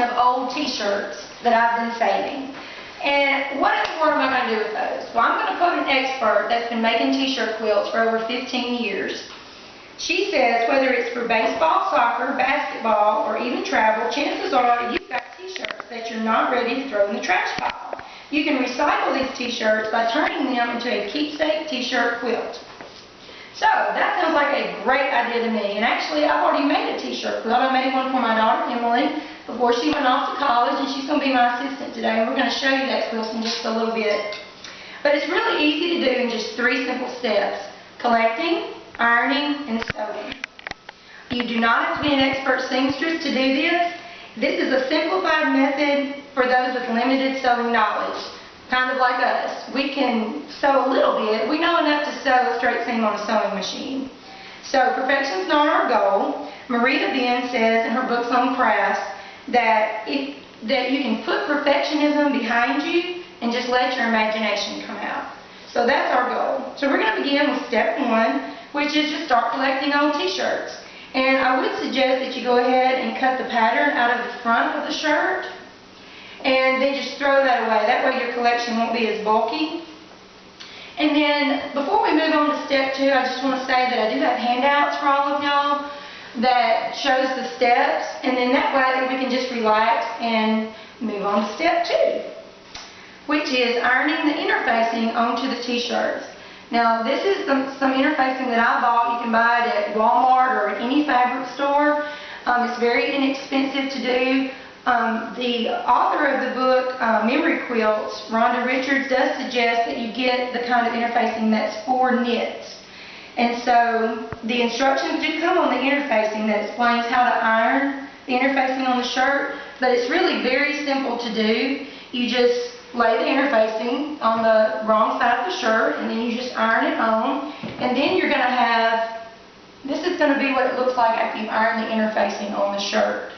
collection of old t-shirts that I've been saving. And what in the world am I going to do with those? Well, I'm going to quote an expert that's been making t-shirt quilts for over 15 years. She says whether it's for baseball, soccer, basketball, or even travel, chances are you've got t-shirts that you're not ready to throw in the trash pile. You can recycle these t-shirts by turning them into a keepsake t-shirt quilt. So, that sounds like a great idea to me. And actually, I've already made a t-shirt quilt. I made one for my daughter, Emily, before she went off to college, and she's going to be my assistant today. And we're going to show you that quilt in just a little bit. But it's really easy to do in just 3 simple steps: collecting, ironing, and sewing. You do not have to be an expert seamstress to do this. This is a simplified method for those with limited sewing knowledge. Kind of like us. We can sew a little bit. We know enough to sew a straight seam on a sewing machine. So perfection's not our goal. Marita Ben says in her books on crafts that you can put perfectionism behind you and just let your imagination come out. So that's our goal. So we're going to begin with step 1, which is to start collecting old t-shirts. And I would suggest that you go ahead and cut the pattern out of the front of the shirt, and then just throw that away. That way your collection won't be as bulky. And then before we move on to step 2, I just want to say that I do have handouts for all of y'all that shows the steps, and then that way we can just relax and move on to step 2, which is ironing the interfacing onto the t-shirts. Now this is some interfacing that I bought. You can buy it at Walmart or at any fabric store. It's very inexpensive to do. The author of the book, Memory Quilts, Rhonda Richards, does suggest that you get the kind of interfacing that's for knits. And so the instructions do come on the interfacing that explains how to iron the interfacing on the shirt, but it's really very simple to do. You just lay the interfacing on the wrong side of the shirt, and then you just iron it on, and then you're going to have, this is going to be what it looks like after you iron the interfacing on the shirt.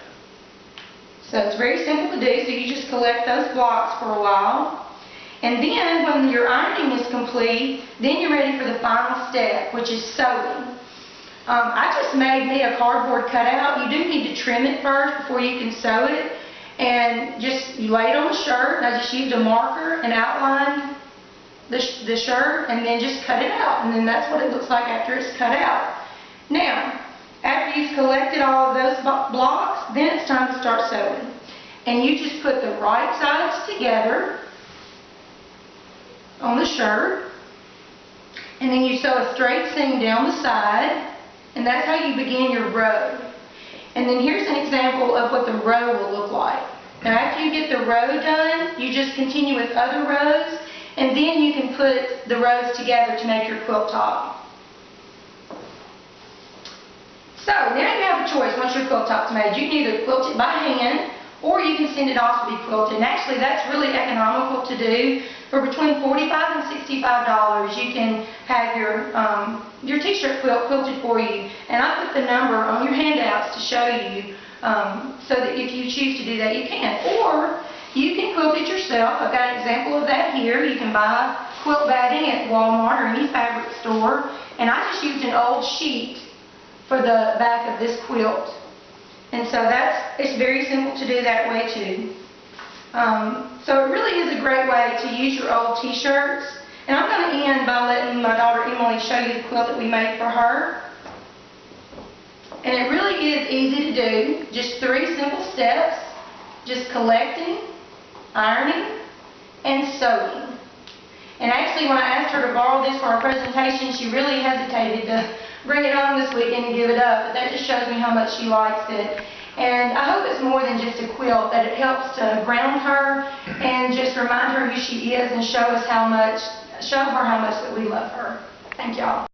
So it's very simple to do, so you just collect those blocks for a while. And then when your ironing is complete, then you're ready for the final step, which is sewing. I just made me a cardboard cutout. You do need to trim it first before you can sew it. And you lay it on the shirt, and I just used a marker and outlined the shirt, and then just cut it out. And then that's what it looks like after it's cut out. Now, after you've collected all of those blocks, then it's time to start sewing. And you just put the right sides together on the shirt, and then you sew a straight seam down the side, and that's how you begin your row. And then here's an example of what the row will look like. Now after you get the row done, you just continue with other rows, and then you can put the rows together to make your quilt top. So now you have a choice once your quilt top's made. You can either quilt it by hand, or you can send it off to be quilted. And actually that's really economical to do. For between $45 and $65, you can have your t-shirt quilt quilted for you. And I put the number on your handouts to show you, so that if you choose to do that, you can. Or you can quilt it yourself. I've got an example of that here. You can buy quilt batting at Walmart or any fabric store. And I just used an old sheet for the back of this quilt. And so it's very simple to do that way too. So it really is a great way to use your old t-shirts. And I'm going to end by letting my daughter Emily show you the quilt that we made for her. And it really is easy to do. Just 3 simple steps. Just collecting, ironing, and sewing. And actually when I asked her to borrow this for our presentation, she really hesitated to bring it home this weekend and give it up. But that just shows me how much she likes it. And I hope it's more than just a quilt, that it helps to ground her and just remind her who she is and show her how much that we love her. Thank y'all.